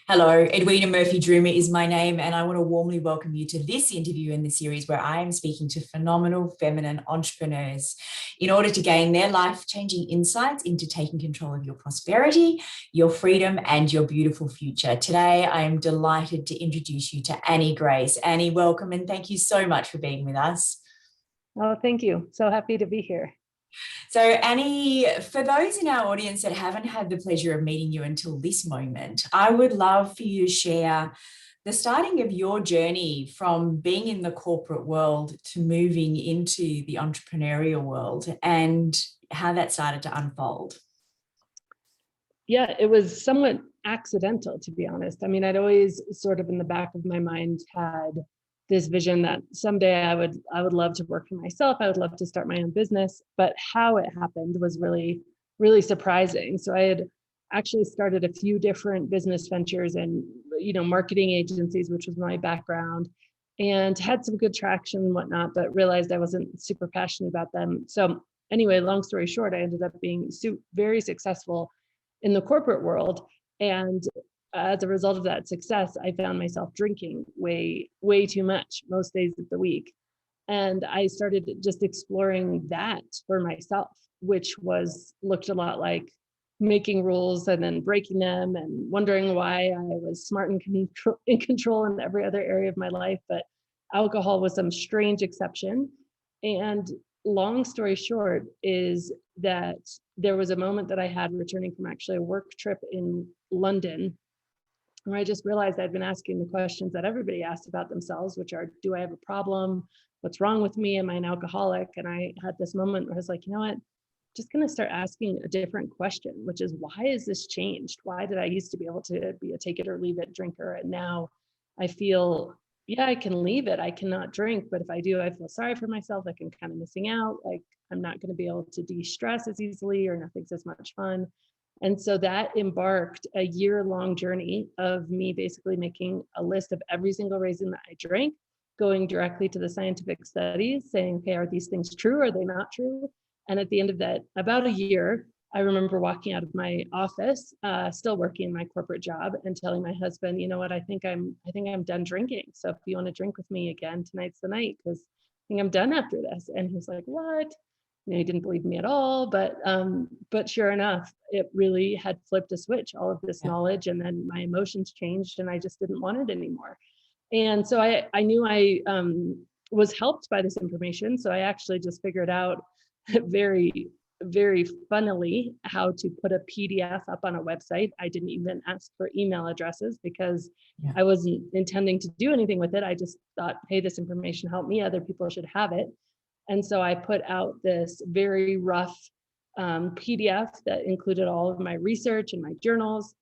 Hello, Edwina Murphy-Droomer is my name, and I want to warmly welcome you to this interview in the series where I am speaking to phenomenal feminine entrepreneurs in order to gain their life-changing insights into taking control of your prosperity, your freedom, and your beautiful future. Today, I am delighted to introduce you to Annie Grace. Annie, welcome, and thank you so much for being with us. Oh, thank you. So happy to be here. So, Annie, for those in our audience that haven't had the pleasure of meeting you until this moment, I would love for you to share the starting of your journey from being in the corporate world to moving into the entrepreneurial world and how that started to unfold. Yeah, it was somewhat accidental, to be honest. I mean, I'd always sort of in the back of my mind had this vision that someday I would love to work for myself. I would love to start my own business, but how it happened was really surprising. So I had actually started a few different business ventures and marketing agencies, which was my background, and had some good traction and whatnot, but realized I wasn't super passionate about them. So anyway, long story short, I ended up being very successful in the corporate world. And as a result of that success, I found myself drinking way too much most days of the week. And I started just exploring that for myself, which looked a lot like making rules and then breaking them and wondering why I was smart and in control in every other area of my life. But alcohol was some strange exception. And long story short is that there was a moment that I had returning from actually a work trip in London where I just realized I'd been asking the questions that everybody asks about themselves, which are, do I have a problem? What's wrong with me? Am I an alcoholic? And I had this moment where I was like, you know what? Just going to start asking a different question, which is, why has this changed? Why did I used to be able to be a take it or leave it drinker? And now I feel, yeah, I can leave it. I cannot drink. But if I do, I feel sorry for myself. Like I'm kind of missing out. Like I'm not going to be able to de-stress as easily, or nothing's as much fun. And so that embarked a year-long journey of me basically making a list of every single reason that I drank, going directly to the scientific studies, saying, okay, are these things true? Are they not true? And at the end of that, about a year, I remember walking out of my office, still working my corporate job, and telling my husband, you know what, I think I'm done drinking. So if you want to drink with me again, tonight's the night, because I think I'm done after this. And he was like, what? He didn't believe me at all, but sure enough, it really had flipped a switch, all of this knowledge, and then my emotions changed and I just didn't want it anymore. And so I knew I was helped by this information. So I actually just figured out very, very funnily how to put a PDF up on a website. I didn't even ask for email addresses because I wasn't intending to do anything with it. I just thought, hey, this information helped me, other people should have it. And so I put out this very rough PDF that included all of my research and my journals,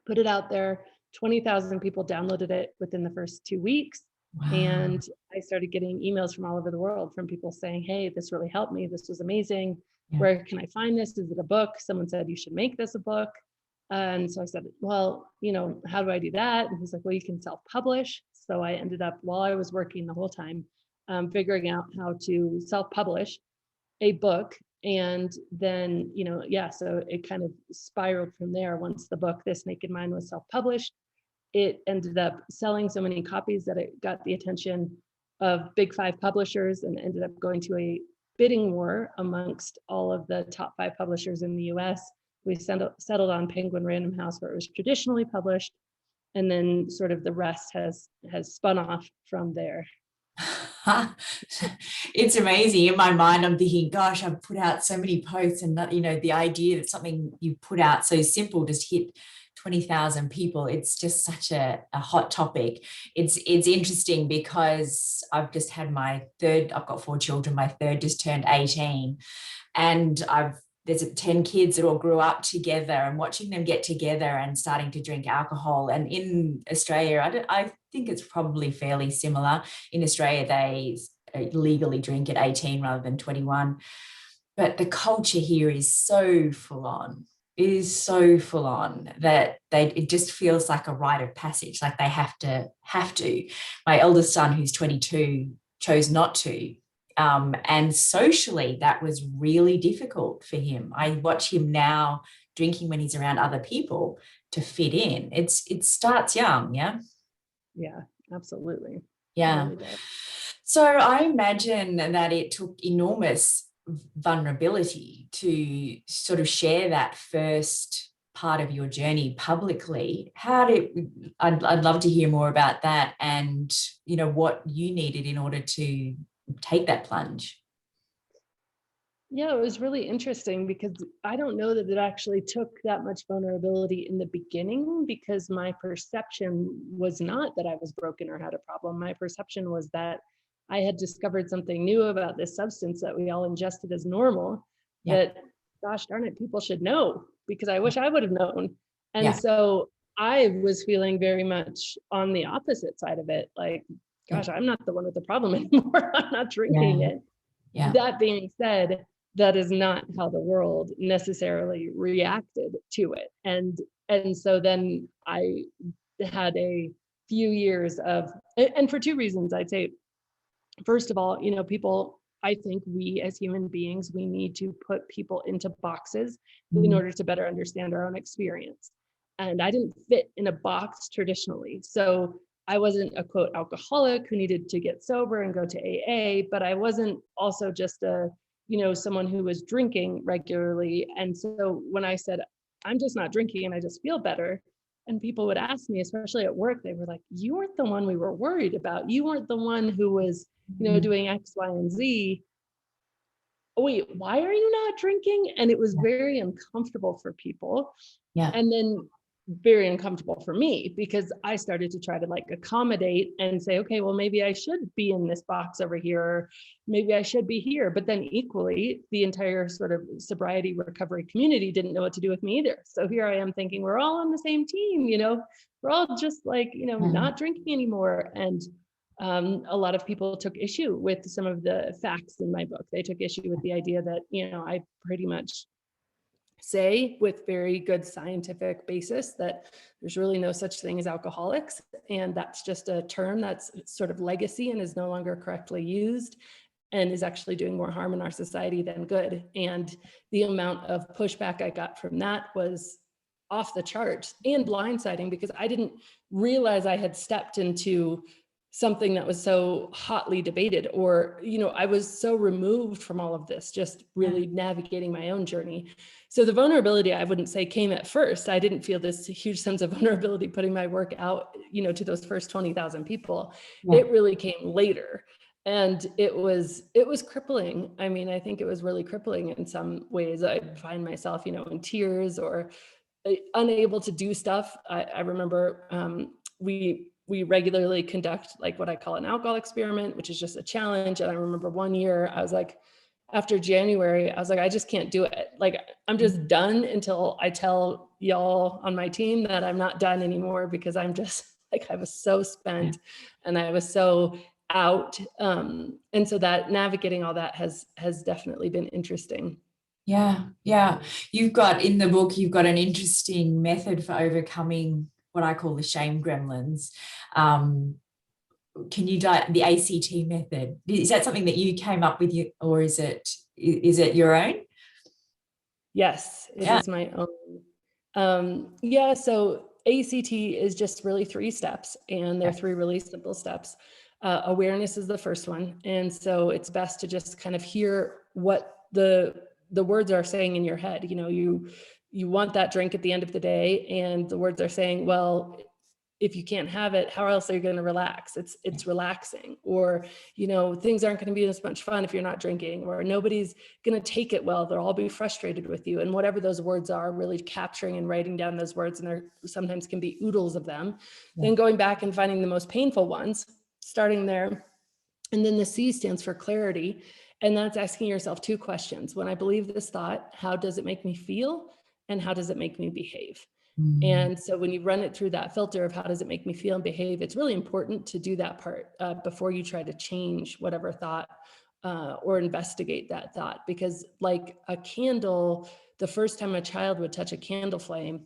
put it out there. 20,000 people downloaded it within the first 2 weeks. Wow. And I started getting emails from all over the world from people saying, hey, this really helped me. This was amazing. Yeah. Where can I find this? Is it a book? Someone said, you should make this a book. And so I said, well, how do I do that? And he's like, well, you can self-publish. So I ended up, while I was working the whole time, figuring out how to self-publish a book. And then, so it kind of spiraled from there. Once the book, This Naked Mind, was self-published, it ended up selling so many copies that it got the attention of big 5 publishers and ended up going to a bidding war amongst all of the top 5 publishers in the US. We settled on Penguin Random House, where it was traditionally published. And then sort of the rest has spun off from there. It's amazing. In my mind, I'm thinking, gosh, I've put out so many posts, and the idea that something you put out so simple just hit 20,000 people. It's just such a hot topic. It's interesting because I've just had I've got 4 children. My third just turned 18, and there's 10 kids that all grew up together, and watching them get together and starting to drink alcohol. And in Australia, I think it's probably fairly similar. In Australia, they legally drink at 18 rather than 21. But the culture here is so full on. It is so full on that it just feels like a rite of passage, like they have to. My eldest son, who's 22, chose not to. And socially, that was really difficult for him. I watch him now drinking when he's around other people to fit in. It starts young. Yeah. Yeah, absolutely. It Yeah. really does. So I imagine that it took enormous vulnerability to sort of share that first part of your journey publicly. I'd love to hear more about that, and what you needed in order to take that plunge. Yeah, it was really interesting because I don't know that it actually took that much vulnerability in the beginning, because my perception was not that I was broken or had a problem. My perception was that I had discovered something new about this substance that we all ingested as normal, Yeah. that, gosh darn it, people should know, because I wish I would have known. And Yeah. so I was feeling very much on the opposite side of it. Like, gosh, I'm not the one with the problem anymore. I'm not drinking it. Yeah. That being said, that is not how the world necessarily reacted to it. And so then I had a few years of, and for two reasons, I'd say, first of all, people, I think we as human beings, we need to put people into boxes in order to better understand our own experience. And I didn't fit in a box traditionally. So I wasn't a quote alcoholic who needed to get sober and go to AA, but I wasn't also just someone who was drinking regularly. And so when I said, I'm just not drinking and I just feel better, and people would ask me, especially at work, they were like, you weren't the one we were worried about. You weren't the one who was, doing X, Y, and Z. Oh, wait, why are you not drinking? And it was very uncomfortable for people. Yeah. And then very uncomfortable for me, because I started to try to accommodate and say, okay, well, maybe I should be in this box over here, or maybe I should be here. But then equally, the entire sort of sobriety recovery community didn't know what to do with me either. So here I am thinking we're all on the same team, we're all just not drinking anymore. And a lot of people took issue with some of the facts in my book. They took issue with the idea that, I pretty much say with very good scientific basis that there's really no such thing as alcoholics. And that's just a term that's sort of legacy and is no longer correctly used and is actually doing more harm in our society than good. And the amount of pushback I got from that was off the charts and blindsiding, because I didn't realize I had stepped into something that was so hotly debated, or, I was so removed from all of this, just really navigating my own journey. So the vulnerability, I wouldn't say came at first. I didn't feel this huge sense of vulnerability putting my work out, to those first 20,000 people. Yeah. It really came later. And it was crippling. I mean, I think it was really crippling in some ways. I'd find myself, in tears or unable to do stuff. I remember we regularly conduct what I call an alcohol experiment, which is just a challenge. And I remember one year I was like, after January, I was like, I just can't do it. I'm just done until I tell y'all on my team that I'm not done anymore, because I'm just I was so spent and I was so out. And so that navigating all that has definitely been interesting. Yeah. You've got in the book, you've got an interesting method for overcoming what I call the shame gremlins. Can you the ACT method? Is that something that you came up with, or is it your own? Yes, it is my own. So ACT is just really 3 steps, and they're 3 really simple steps. Awareness is the first one. And so it's best to just kind of hear what the words are saying in your head. You want that drink at the end of the day, and the words are saying, well, if you can't have it, how else are you going to relax? It's relaxing. Or, things aren't going to be as much fun if you're not drinking, or nobody's going to take it well. They'll all be frustrated with you. And whatever those words are, really capturing and writing down those words. And there sometimes can be oodles of them. Then going back and finding the most painful ones, starting there. And then the C stands for clarity. And that's asking yourself 2 questions. When I believe this thought, how does it make me feel? And how does it make me behave? And so when you run it through that filter of how does it make me feel and behave, it's really important to do that part before you try to change whatever thought or investigate that thought. Because like a candle, the first time a child would touch a candle flame,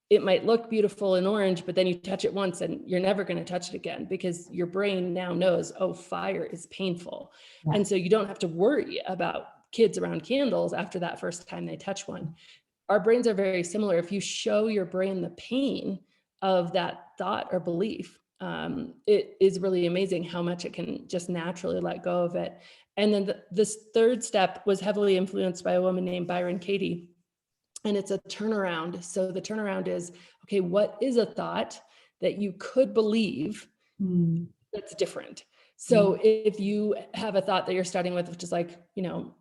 it might look beautiful and orange, but then you touch it once and you're never going to touch it again, because your brain now knows, oh, fire is painful. And so you don't have to worry about kids around candles after that first time they touch one. our brains are very similar. If you show your brain the pain of that thought or belief, it is really amazing how much it can just naturally let go of it. And then this third step was heavily influenced by a woman named Byron Katie. And it's a turnaround. So the turnaround is, okay, what is a thought that you could believe that's different? So if you have a thought that you're starting with, which is like, you know,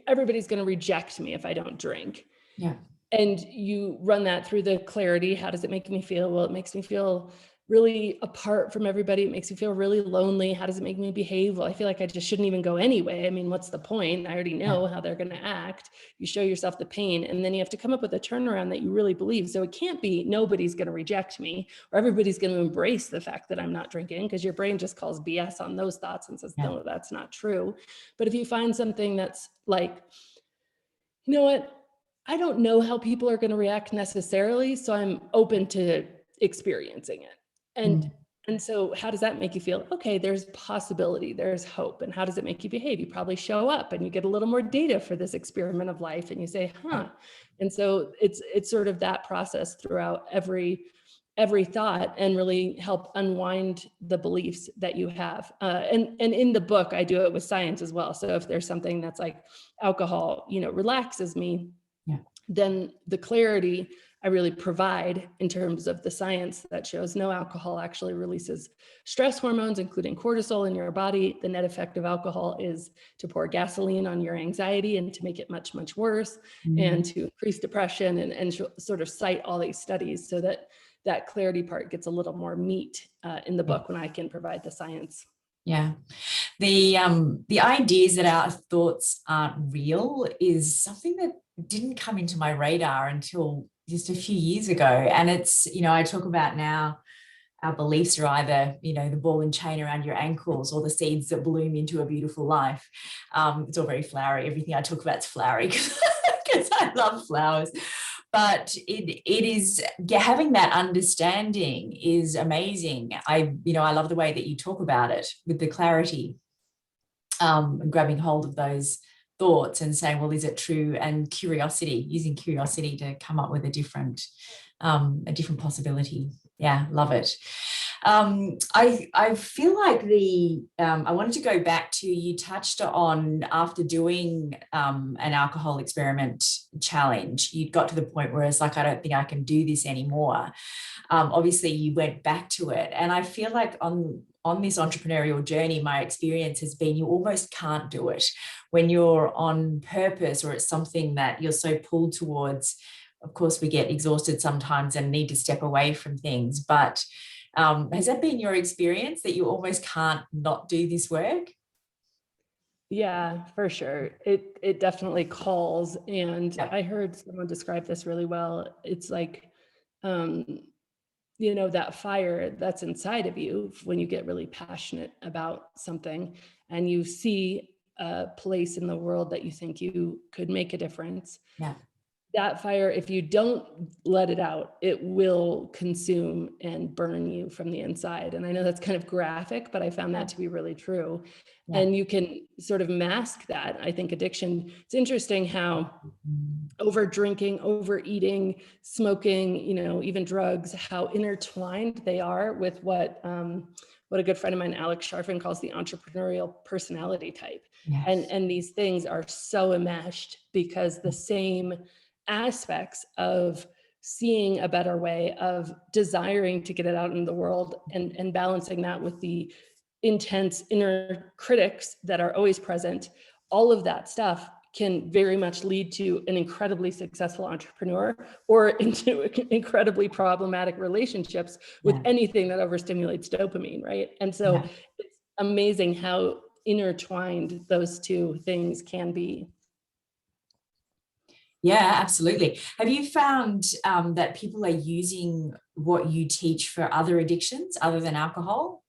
everybody's going to reject me if I don't drink. Yeah. And you run that through the clarity. How does it make me feel? Well, it makes me feel really apart from everybody. It makes me feel really lonely. How does it make me behave? Well, I feel like I just shouldn't even go anyway. I mean, what's the point? I already know how they're going to act. You show yourself the pain, and then you have to come up with a turnaround that you really believe. So it can't be nobody's going to reject me, or everybody's going to embrace the fact that I'm not drinking, because your brain just calls BS on those thoughts and says, no, that's not true. But if you find something that's like, you know what? I don't know how people are going to react necessarily, so I'm open to experiencing it. And so how does that make you feel? Okay, there's possibility, there's hope. And how does it make you behave? You probably show up and you get a little more data for this experiment of life, and you say, huh. And so it's sort of that process throughout every thought, and really help unwind the beliefs that you have. And in the book, I do it with science as well. So if there's something that's like alcohol, you know, relaxes me, then the clarity I really provide in terms of the science that shows no, alcohol actually releases stress hormones, including cortisol, in your body. The net effect of alcohol is to pour gasoline on your anxiety and to make it much, much worse, and to increase depression, and sort of cite all these studies, so that clarity part gets a little more meat in the book when I can provide the science. Yeah. The ideas that our thoughts aren't real is something that didn't come into my radar until just a few years ago. And it's, you know, I talk about now, our beliefs are either, you know, the ball and chain around your ankles, or the seeds that bloom into a beautiful life. It's all very flowery. Everything I talk about is flowery because I love flowers. But it is, having that understanding is amazing. I love the way that you talk about it with the clarity, grabbing hold of those thoughts and saying, well, is it true? And curiosity, using curiosity to come up with a different possibility. Yeah, love it. I feel like I wanted to go back to, you touched on, after doing an alcohol experiment challenge, you got to the point where it's like, I don't think I can do this anymore. Obviously you went back to it. And I feel like on this entrepreneurial journey, my experience has been, you almost can't do it when you're on purpose, or it's something that you're so pulled towards. Of course, we get exhausted sometimes and need to step away from things. But has that been your experience, that you almost can't not do this work? Yeah, for sure. It definitely calls. And I heard someone describe this really well. It's like, you know, that fire that's inside of you when you get really passionate about something, and you see a place in the world that you think you could make a difference. Yeah. That fire, if you don't let it out, it will consume and burn you from the inside. And I know that's kind of graphic, but I found that to be really true. Yeah. And you can sort of mask that. I think addiction, it's interesting how over drinking, overeating, smoking, you know, even drugs, how intertwined they are with what a good friend of mine, Alex Sharfin, calls the entrepreneurial personality type. Yes. And these things are so enmeshed, because the same aspects of seeing a better way, of desiring to get it out in the world, and balancing that with the intense inner critics that are always present, all of that stuff can very much lead to an incredibly successful entrepreneur, or into incredibly problematic relationships with anything that overstimulates dopamine, right? And so it's amazing how intertwined those two things can be. Yeah, absolutely. Have you found that people are using what you teach for other addictions other than alcohol?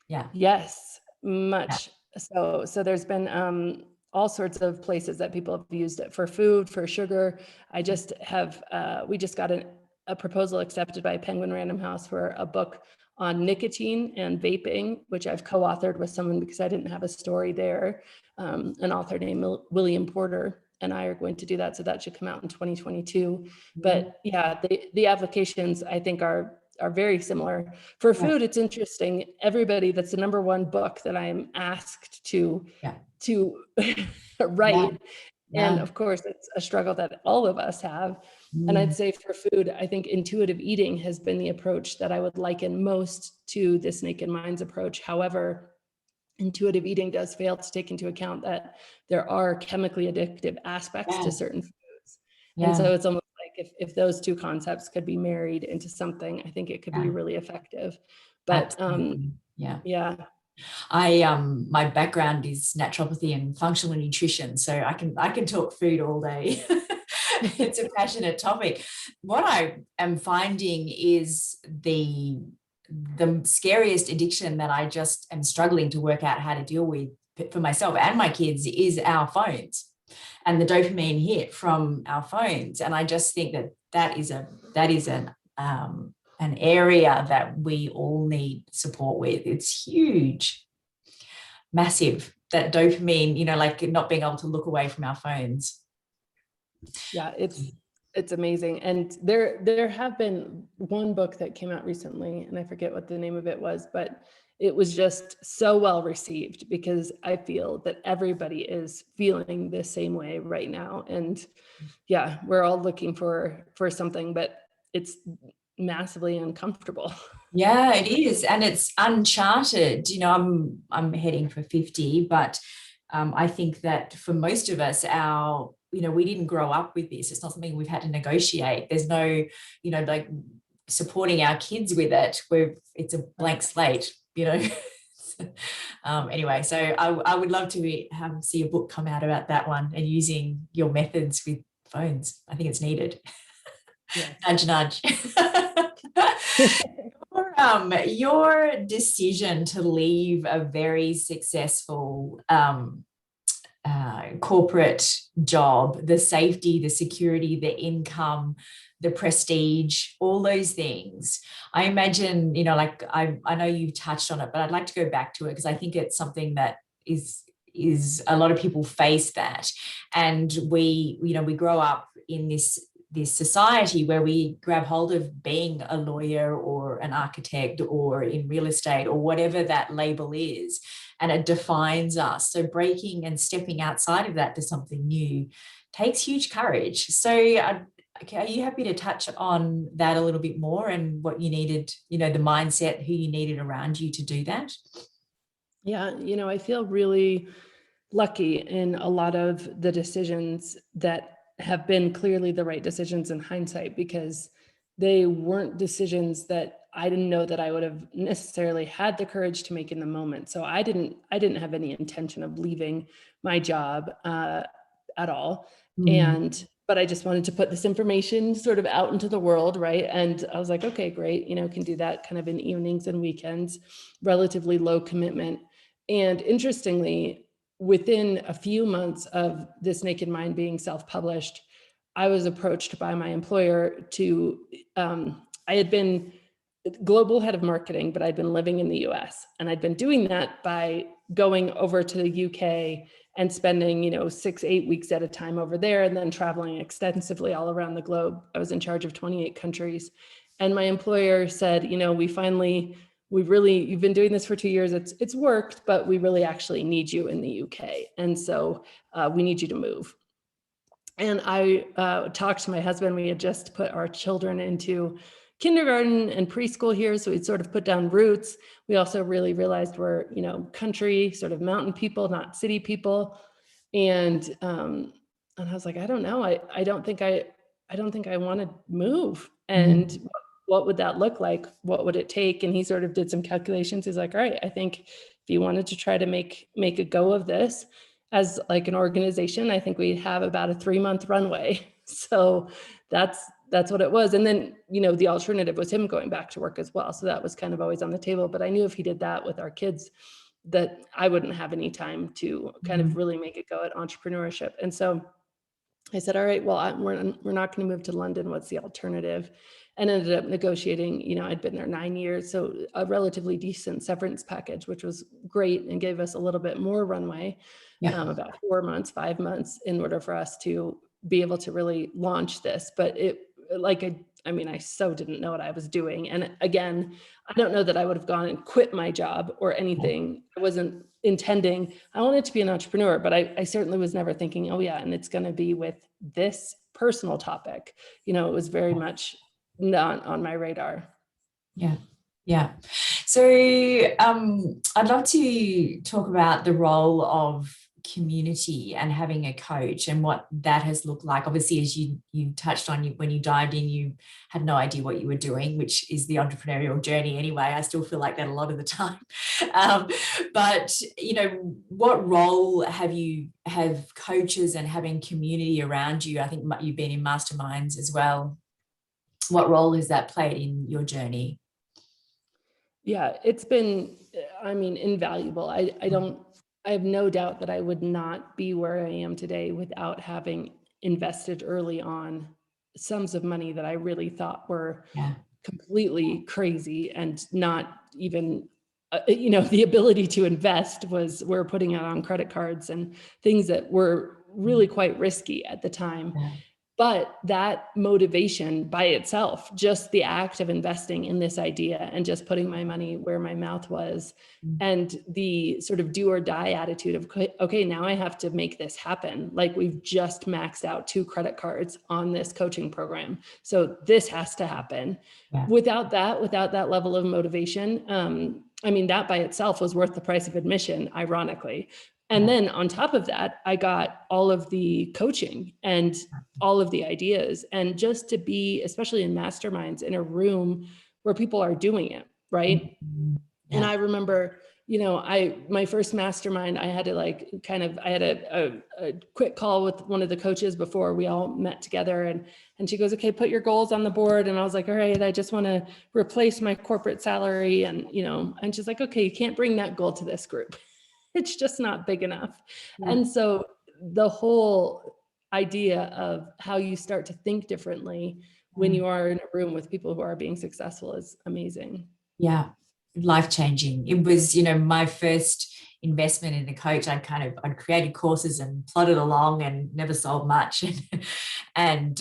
Yeah. Yes, much. Yeah. So there's been all sorts of places that people have used it for food, for sugar. I just have, we just got a proposal accepted by Penguin Random House for a book on nicotine and vaping, which I've co-authored with someone because I didn't have a story there, an author named William Porter. and I are going to do that. So that should come out in 2022. But yeah, the applications I think are very similar. For food, it's interesting. Everybody, that's the number one book that I am asked to write. And of course, it's a struggle that all of us have. And I'd say for food, I think intuitive eating has been the approach that I would liken most to this Naked Minds approach. However, intuitive eating does fail to take into account that there are chemically addictive aspects to certain foods. And so it's almost like if those two concepts could be married into something, I think it could be really effective. But yeah. My background is naturopathy and functional nutrition, so I can talk food all day. It's a passionate topic. What I am finding is the scariest addiction that I just am struggling to work out how to deal with for myself and my kids is our phones and the dopamine hit from our phones. And I just think that is an area that we all need support with. It's huge, massive, that dopamine, you know, like not being able to look away from our phones. Yeah, it's amazing. And there have been one book that came out recently, and I forget what the name of it was, but it was just so well received because I feel that everybody is feeling the same way right now. And yeah, we're all looking for something, but it's massively uncomfortable. Yeah, it is. And it's uncharted. You know, I'm heading for 50, but I think that for most of us, we didn't grow up with this. It's not something we've had to negotiate. There's no, you know, like supporting our kids with it. It's a blank slate, you know. Anyway, so I would love to see a book come out about that one and using your methods with phones. I think it's needed. Yeah. Nudge, nudge. Your decision to leave a very successful corporate job, the safety, the security, the income, the prestige, all those things. I imagine, you know, like I know you touched on it, but I'd like to go back to it because I think it's something that is a lot of people face that. And we grow up in this society where we grab hold of being a lawyer or an architect or in real estate or whatever that label is, and it defines us. So breaking and stepping outside of that to something new takes huge courage. So are you happy to touch on that a little bit more and what you needed, you know, the mindset, who you needed around you to do that? Yeah, you know, I feel really lucky in a lot of the decisions that have been clearly the right decisions in hindsight, because they weren't decisions that I didn't know that I would have necessarily had the courage to make in the moment. So I didn't have any intention of leaving my job at all. But I just wanted to put this information sort of out into the world, right? And I was like, okay, great, you know, can do that kind of in evenings and weekends, relatively low commitment. And interestingly, within a few months of this Naked Mind being self-published, I was approached by my employer to, I had been global head of marketing, but I'd been living in the US. And I'd been doing that by going over to the UK and spending, 6-8 weeks at a time over there, and then traveling extensively all around the globe. I was in charge of 28 countries. And my employer said, you've been doing this for 2 years. It's worked, but we really actually need you in the UK. And so we need you to move. And I talked to my husband. We had just put our children into kindergarten and preschool here. So we'd sort of put down roots. We also really realized we're, country, sort of mountain people, not city people. And I was like, I don't know. I don't think I want to move. And what would that look like? What would it take? And he sort of did some calculations. He's like, all right, I think if you wanted to try to make a go of this as like an organization, I think we'd have about a 3-month runway. So that's what it was. And then, the alternative was him going back to work as well. So that was kind of always on the table. But I knew if he did that with our kids, that I wouldn't have any time to kind of really make it go at entrepreneurship. And so I said, all right, well, we're not going to move to London. What's the alternative? And ended up negotiating, I'd been there 9 years. So a relatively decent severance package, which was great and gave us a little bit more runway, Yeah. about 4 months, 5 months, in order for us to be able to really launch this. But I so didn't know what I was doing. And again, I don't know that I would have gone and quit my job or anything. I wasn't intending, I wanted to be an entrepreneur, but I certainly was never thinking, oh yeah, and it's going to be with this personal topic. It was very much not on my radar. Yeah. Yeah. So I'd love to talk about the role of community and having a coach and what that has looked like. Obviously, as you touched on, when you dived in, you had no idea what you were doing, which is the entrepreneurial journey anyway. I still feel like that a lot of the time. But what role have coaches and having community around you? I think you've been in masterminds as well. What role has that played in your journey? Yeah, it's been, invaluable. I have no doubt that I would not be where I am today without having invested early on sums of money that I really thought were Yeah. completely crazy, and not even, the ability to invest we're putting it on credit cards and things that were really quite risky at the time. Yeah. But that motivation by itself, just the act of investing in this idea and just putting my money where my mouth was, and the sort of do or die attitude of, okay, now I have to make this happen. Like, we've just maxed out 2 credit cards on this coaching program, so this has to happen. Yeah. Without that level of motivation, that by itself was worth the price of admission, ironically. And then on top of that, I got all of the coaching and all of the ideas, and just to be, especially in masterminds, in a room where people are doing it, right? Yeah. And I remember, my first mastermind, I had to I had a quick call with one of the coaches before we all met together, and she goes, okay, put your goals on the board. And I was like, all right, I just want to replace my corporate salary. And she's like, okay, you can't bring that goal to this group. It's just not big enough. Yeah. And so the whole idea of how you start to think differently when you are in a room with people who are being successful is amazing. Yeah. Life-changing. It was, my first investment in a coach. I'd created courses and plodded along and never sold much, and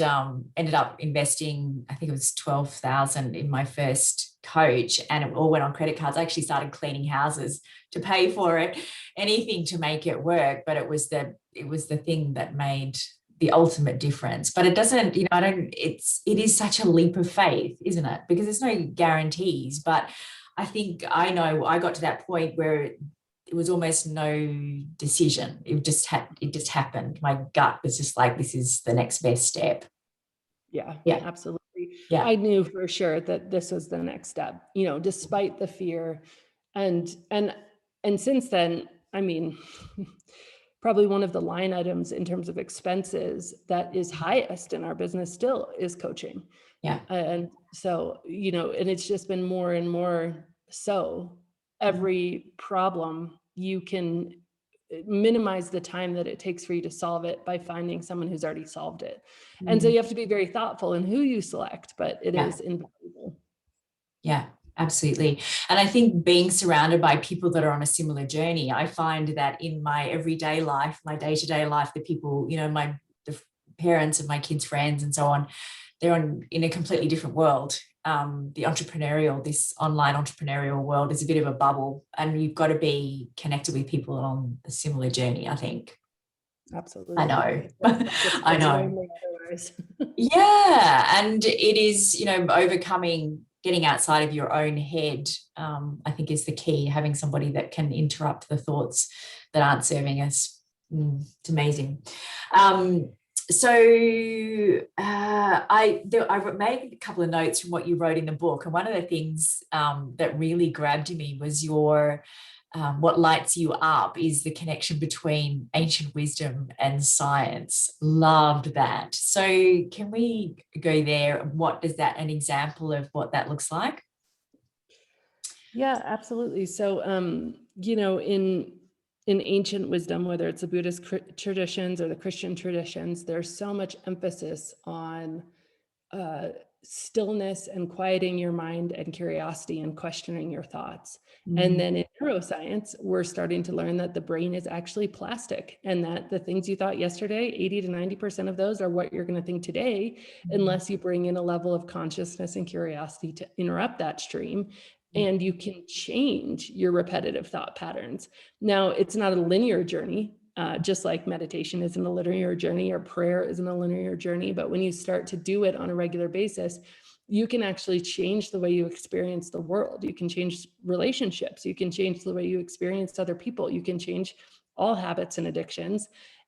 ended up investing, I think it was 12,000 in my first coach, and it all went on credit cards. I actually started cleaning houses to pay for it, anything to make it work. But it was the thing that made the ultimate difference. But it doesn't, it is such a leap of faith, isn't it? Because there's no guarantees. But I think I got to that point where it was almost no decision. It just happened. My gut was just like, this is the next best step. Yeah, absolutely. Yeah. I knew for sure that this was the next step, despite the fear. And since then, probably one of the line items in terms of expenses that is highest in our business still is coaching. Yeah. And so, and it's just been more and more so. Every problem, you can minimize the time that it takes for you to solve it by finding someone who's already solved it. And so you have to be very thoughtful in who you select, but it is invaluable. Yeah, absolutely. And I think being surrounded by people that are on a similar journey, I find that in my everyday life, my day-to-day life, the people, the parents of my kids' friends and so on, they're in a completely different world. This online entrepreneurial world is a bit of a bubble, and you've got to be connected with people on a similar journey, I think. Absolutely. I know. I know. Otherwise. Yeah. And it is, getting outside of your own head, I think is the key. Having somebody that can interrupt the thoughts that aren't serving us. It's amazing. So I made a couple of notes from what you wrote in the book, and one of the things that really grabbed me was your what lights you up is the connection between ancient wisdom and science. Loved that. So can we go there? What is that? An example of what that looks like? Yeah, absolutely. So, in ancient wisdom, whether it's the Buddhist traditions or the Christian traditions, there's so much emphasis on stillness and quieting your mind and curiosity and questioning your thoughts. And then in neuroscience, we're starting to learn that the brain is actually plastic, and that the things you thought yesterday, 80 to 90% of those are what you're going to think today, unless you bring in a level of consciousness and curiosity to interrupt that stream. And you can change your repetitive thought patterns. Now, it's not a linear journey. Just like meditation isn't a linear journey, or prayer isn't a linear journey, but when you start to do it on a regular basis, you can actually change the way you experience the world. You can change relationships. You can change the way you experience other people. You can change all habits and addictions.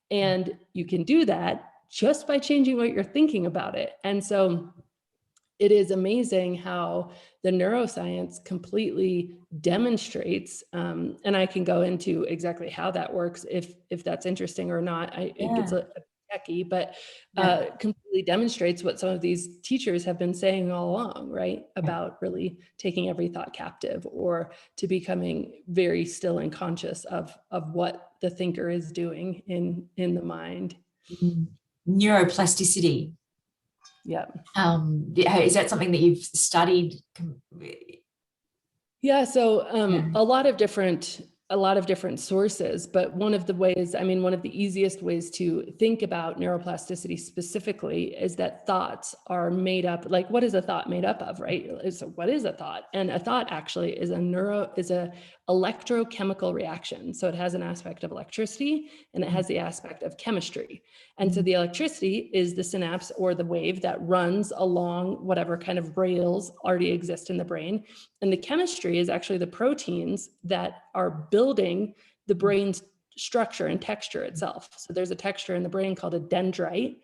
And you can do that just by changing what you're thinking about it. And so it is amazing how the neuroscience completely demonstrates, and I can go into exactly how that works if that's interesting or not. It gets a techie, but completely demonstrates what some of these teachers have been saying all along, right? About really taking every thought captive, or to becoming very still and conscious of what the thinker is doing in the mind. Neuroplasticity. Yeah. Is that something that you've studied? Yeah, so a lot of different sources, but one of the ways, one of the easiest ways to think about neuroplasticity specifically is that thoughts are made up. Like, what is a thought made up of, right? So what is a thought? And a thought actually is a electrochemical reaction. So it has an aspect of electricity, and it has the aspect of chemistry. And so the electricity is the synapse or the wave that runs along whatever kind of rails already exist in the brain. And the chemistry is actually the proteins that are building the brain's structure and texture itself. So there's a texture in the brain called a dendrite,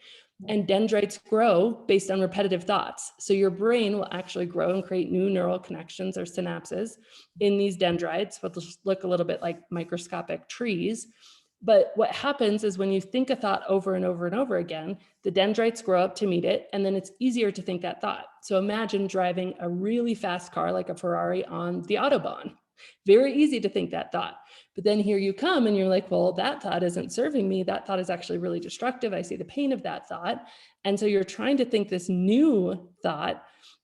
and dendrites grow based on repetitive thoughts. So your brain will actually grow and create new neural connections or synapses in these dendrites, which look a little bit like microscopic trees. But what happens is when you think a thought over and over and over again, the dendrites grow up to meet it, and then it's easier to think that thought. So imagine driving a really fast car like a Ferrari on the Autobahn. Very easy to think that thought. But then here you come and you're like, well, that thought isn't serving me. That thought is actually really destructive. I see the pain of that thought. And so you're trying to think this new thought.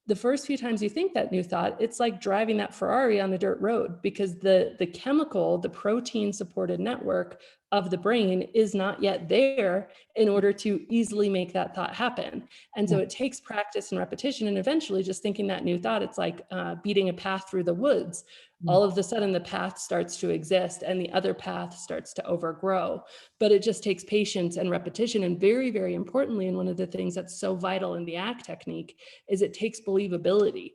The first few times you think that new thought, it's like driving that Ferrari on a dirt road, because the protein supported network of the brain is not yet there in order to easily make that thought happen. And so it takes practice and repetition, and eventually just thinking that new thought, it's like beating a path through the woods. All of a sudden the path starts to exist and the other path starts to overgrow. But it just takes patience and repetition. And very, very importantly, and one of the things that's so vital in the ACT technique is it takes believability.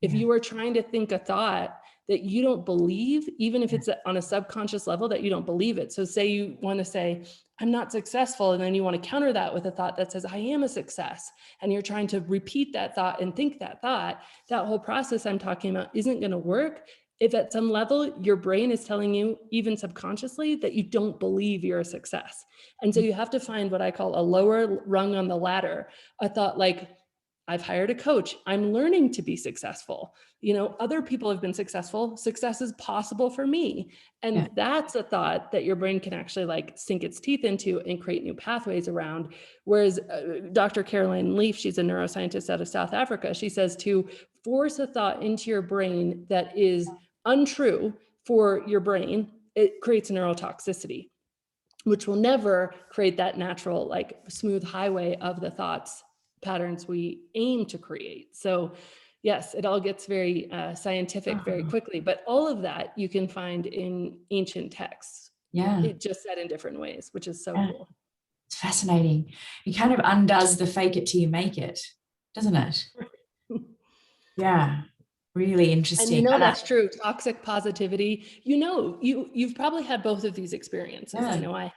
If you are trying to think a thought that you don't believe, even if it's on a subconscious level that you don't believe it. So say you want to say, I'm not successful. And then you want to counter that with a thought that says, I am a success. And you're trying to repeat that thought and think that thought. That whole process I'm talking about isn't going to work if at some level your brain is telling you, even subconsciously, that you don't believe you're a success. And so you have to find what I call a lower rung on the ladder, a thought like, I've hired a coach. I'm learning to be successful. Other people have been successful. Success is possible for me. And that's a thought that your brain can actually sink its teeth into and create new pathways around. Whereas Dr. Caroline Leaf, she's a neuroscientist out of South Africa, she says to force a thought into your brain that is untrue for your brain, it creates neurotoxicity, which will never create that natural, smooth highway of the thoughts patterns we aim to create. So yes, it all gets very scientific very quickly, but all of that you can find in ancient texts. It just said in different ways, which is so cool. It's fascinating. It kind of undoes the fake it till you make it, doesn't it? Yeah. Really interesting. And that's true. Toxic positivity. You've probably had both of these experiences. I know I have.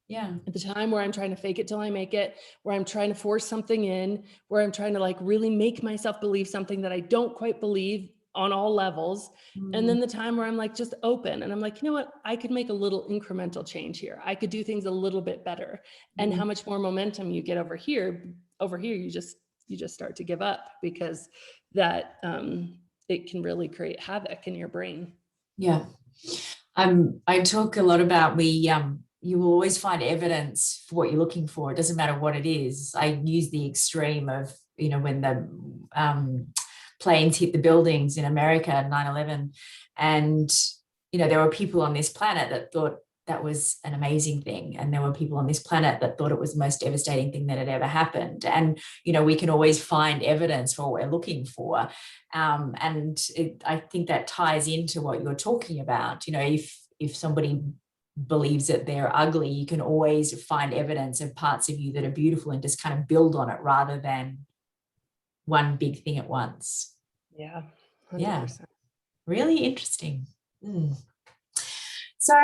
Yeah. At the time where I'm trying to fake it till I make it, where I'm trying to force something in, where I'm trying to really make myself believe something that I don't quite believe on all levels. And then the time where I'm just open and I'm like, you know what, I could make a little incremental change here. I could do things a little bit better. And how much more momentum you get over here, you just start to give up, because that it can really create havoc in your brain. Yeah. I talk a lot about you will always find evidence for what you're looking for. It doesn't matter what it is. I use the extreme of, when the planes hit the buildings in America, 9/11, and, there were people on this planet that thought that was an amazing thing. And there were people on this planet that thought it was the most devastating thing that had ever happened. And, we can always find evidence for what we're looking for. I think that ties into what you're talking about. If somebody believes that they're ugly, you can always find evidence of parts of you that are beautiful and just kind of build on it rather than one big thing at once. Yeah, 100%. Yeah, really interesting. So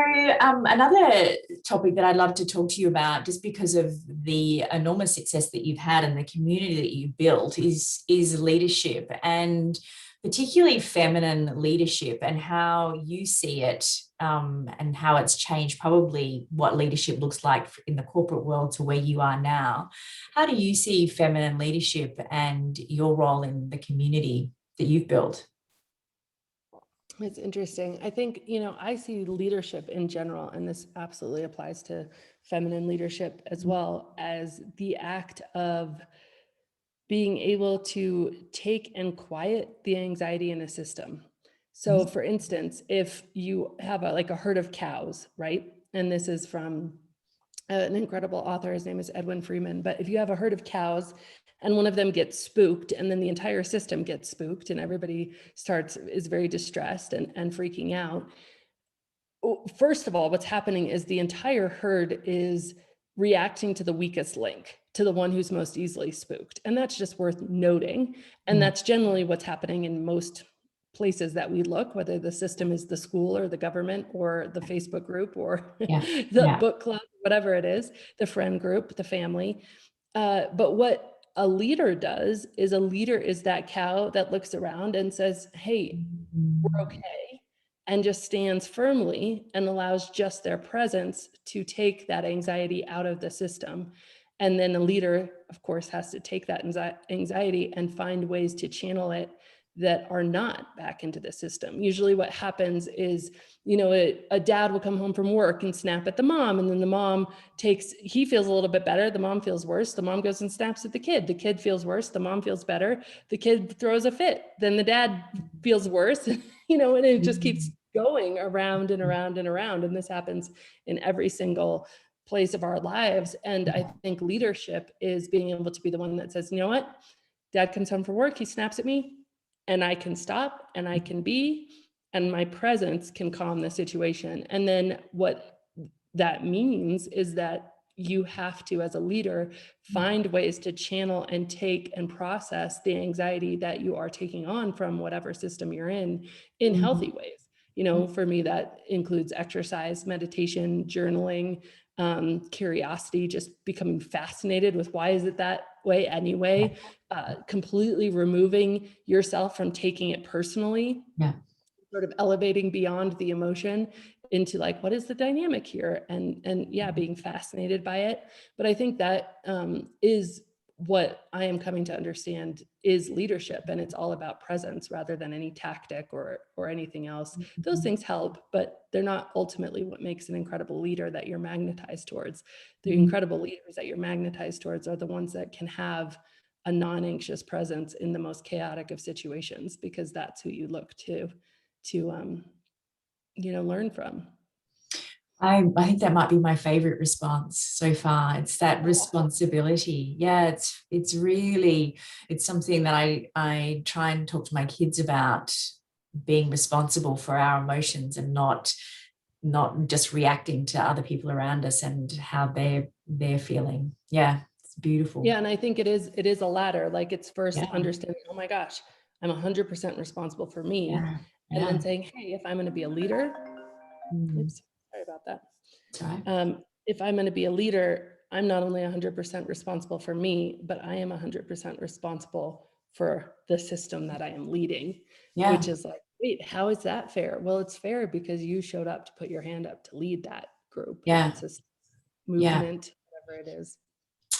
another topic that I'd love to talk to you about, just because of the enormous success that you've had and the community that you've built, is leadership, and particularly feminine leadership, and how you see it, and how it's changed probably what leadership looks like in the corporate world to where you are now. How do you see feminine leadership and your role in the community that you've built? It's interesting. I think, I see leadership in general, and this absolutely applies to feminine leadership as well, as the act of being able to take and quiet the anxiety in a system. So for instance, if you have a herd of cows, right? And this is from an incredible author, his name is Edwin Freeman. But if you have a herd of cows and one of them gets spooked, and then the entire system gets spooked, and everybody is very distressed and freaking out. First of all, what's happening is the entire herd is reacting to the weakest link, to the one who's most easily spooked. And that's just worth noting. And that's generally what's happening in most places that we look, whether the system is the school or the government or the Facebook group or the book club, whatever it is, the friend group, the family. But what a leader does is, a leader is that cow that looks around and says, hey, we're okay, and just stands firmly and allows just their presence to take that anxiety out of the system. And then a leader, of course, has to take that anxiety and find ways to channel it that are not back into the system. Usually what happens is, a dad will come home from work and snap at the mom, and then the mom he feels a little bit better, the mom feels worse, the mom goes and snaps at the kid feels worse, the mom feels better, the kid throws a fit, then the dad feels worse, and it just keeps going around and around and around. And this happens in every single place of our lives. And I think leadership is being able to be the one that says, you know what, dad comes home from work, he snaps at me, and I can stop and I can be, and my presence can calm the situation. And then what that means is that you have to, as a leader, find ways to channel and take and process the anxiety that you are taking on from whatever system you're in healthy ways. For me, that includes exercise, meditation, journaling, curiosity, just becoming fascinated with why is it that way anyway, completely removing yourself from taking it personally, sort of elevating beyond the emotion into what is the dynamic here, and being fascinated by it. But I think that is what I am coming to understand is leadership, and it's all about presence rather than any tactic or anything else. Those things help, but they're not ultimately what makes an incredible leader that you're magnetized towards. The incredible leaders that you're magnetized towards are the ones that can have a non-anxious presence in the most chaotic of situations, because that's who you look to learn from. I think that might be my favorite response so far. It's that responsibility. Yeah, it's really, it's something that I try and talk to my kids about, being responsible for our emotions and not just reacting to other people around us and how they're feeling. Yeah, it's beautiful. Yeah, and I think it is a ladder. It's first understanding, oh my gosh, I'm 100% responsible for me. And then saying, hey, if I'm going to be a leader, oops, sorry about that. Right. If I'm going to be a leader, I'm not only 100% responsible for me, but I am 100% responsible for the system that I am leading, which is wait, how is that fair? Well, it's fair because you showed up to put your hand up to lead that group, that system, movement, whatever it is.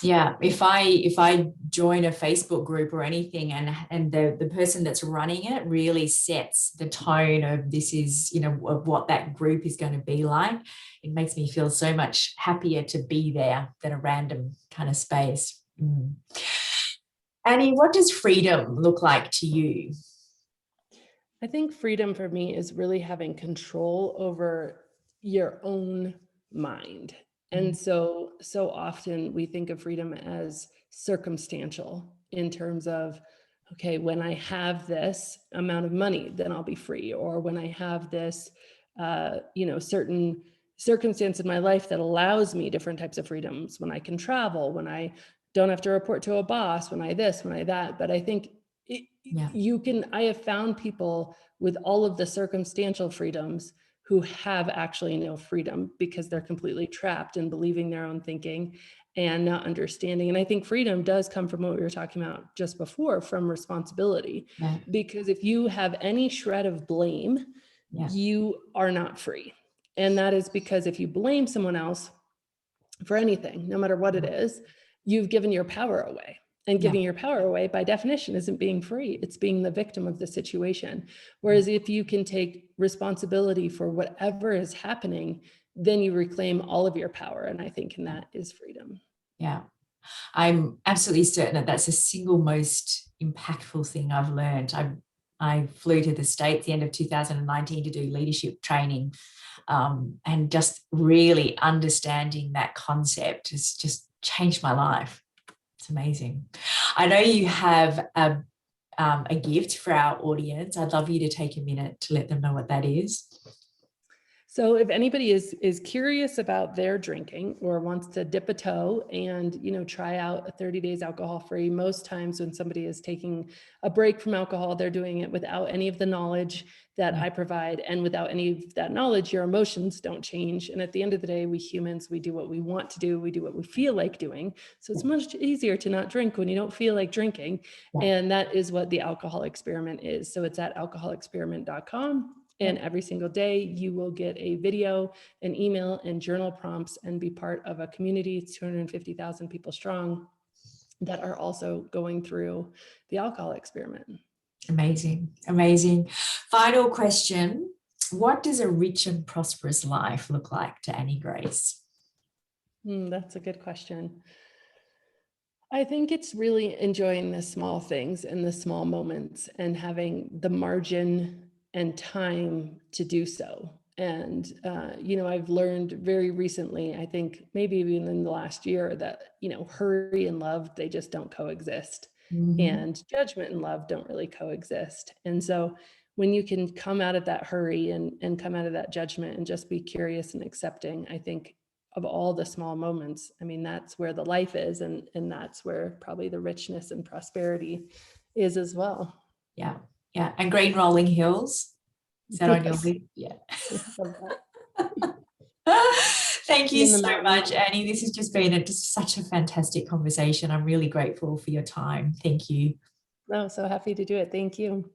Yeah, if I join a Facebook group or anything, and the person that's running it really sets the tone of this is, you know, of what that group is going to be like, it makes me feel so much happier to be there than a random kind of space. Annie, what does freedom look like to you? I think freedom for me is really having control over your own mind. And so often we think of freedom as circumstantial in terms of, okay, when I have this amount of money, then I'll be free. Or when I have this, certain circumstance in my life that allows me different types of freedoms, when I can travel, when I don't have to report to a boss, when I this, when I that. But I think Yeah, I have found people with all of the circumstantial freedoms who have actually no freedom because they're completely trapped in believing their own thinking and not understanding. And I think freedom does come from what we were talking about just before, from responsibility. yeah, Because if you have any shred of blame, yeah, you are not free. And that is because if you blame someone else for anything, no matter what it is, you've given your power away. And yeah, giving your power away, by definition, isn't being free. It's being the victim of the situation. Whereas if you can take responsibility for whatever is happening, then you reclaim all of your power. And I think that is freedom. yeah. I'm absolutely certain that that's the single most impactful thing I've learned. I flew to the States the end of 2019 to do leadership training, and just really understanding that concept has just changed my life. It's amazing. I know you have a gift for our audience. I'd love you to take a minute to let them know what that is. So if anybody is curious about their drinking or wants to dip a toe and, try out a 30 days alcohol free, most times when somebody is taking a break from alcohol, they're doing it without any of the knowledge that I provide. And without any of that knowledge, your emotions don't change. And at the end of the day, we humans, we do what we want to do. We do what we feel like doing. So it's much easier to not drink when you don't feel like drinking. And that is what the alcohol experiment is. So it's at alcoholexperiment.com. And every single day you will get a video, an email, and journal prompts, and be part of a community, 250,000 people strong, that are also going through the alcohol experiment. Amazing, amazing. Final question. What does a rich and prosperous life look like to Annie Grace? That's a good question. I think it's really enjoying the small things and the small moments and having the margin and time to do so. And, I've learned very recently, I think maybe even in the last year, that, hurry and love, they just don't coexist. And judgment and love don't really coexist. And so when you can come out of that hurry and come out of that judgment and just be curious and accepting, I think of all the small moments, I mean, that's where the life is, and that's where probably the richness and prosperity is as well. Yeah, yeah. And green rolling hills. Is that on your Yes. list? Yeah. Thank you so much, Annie. This has just been just such a fantastic conversation. I'm really grateful for your time. Thank you. Oh, so happy to do it. Thank you.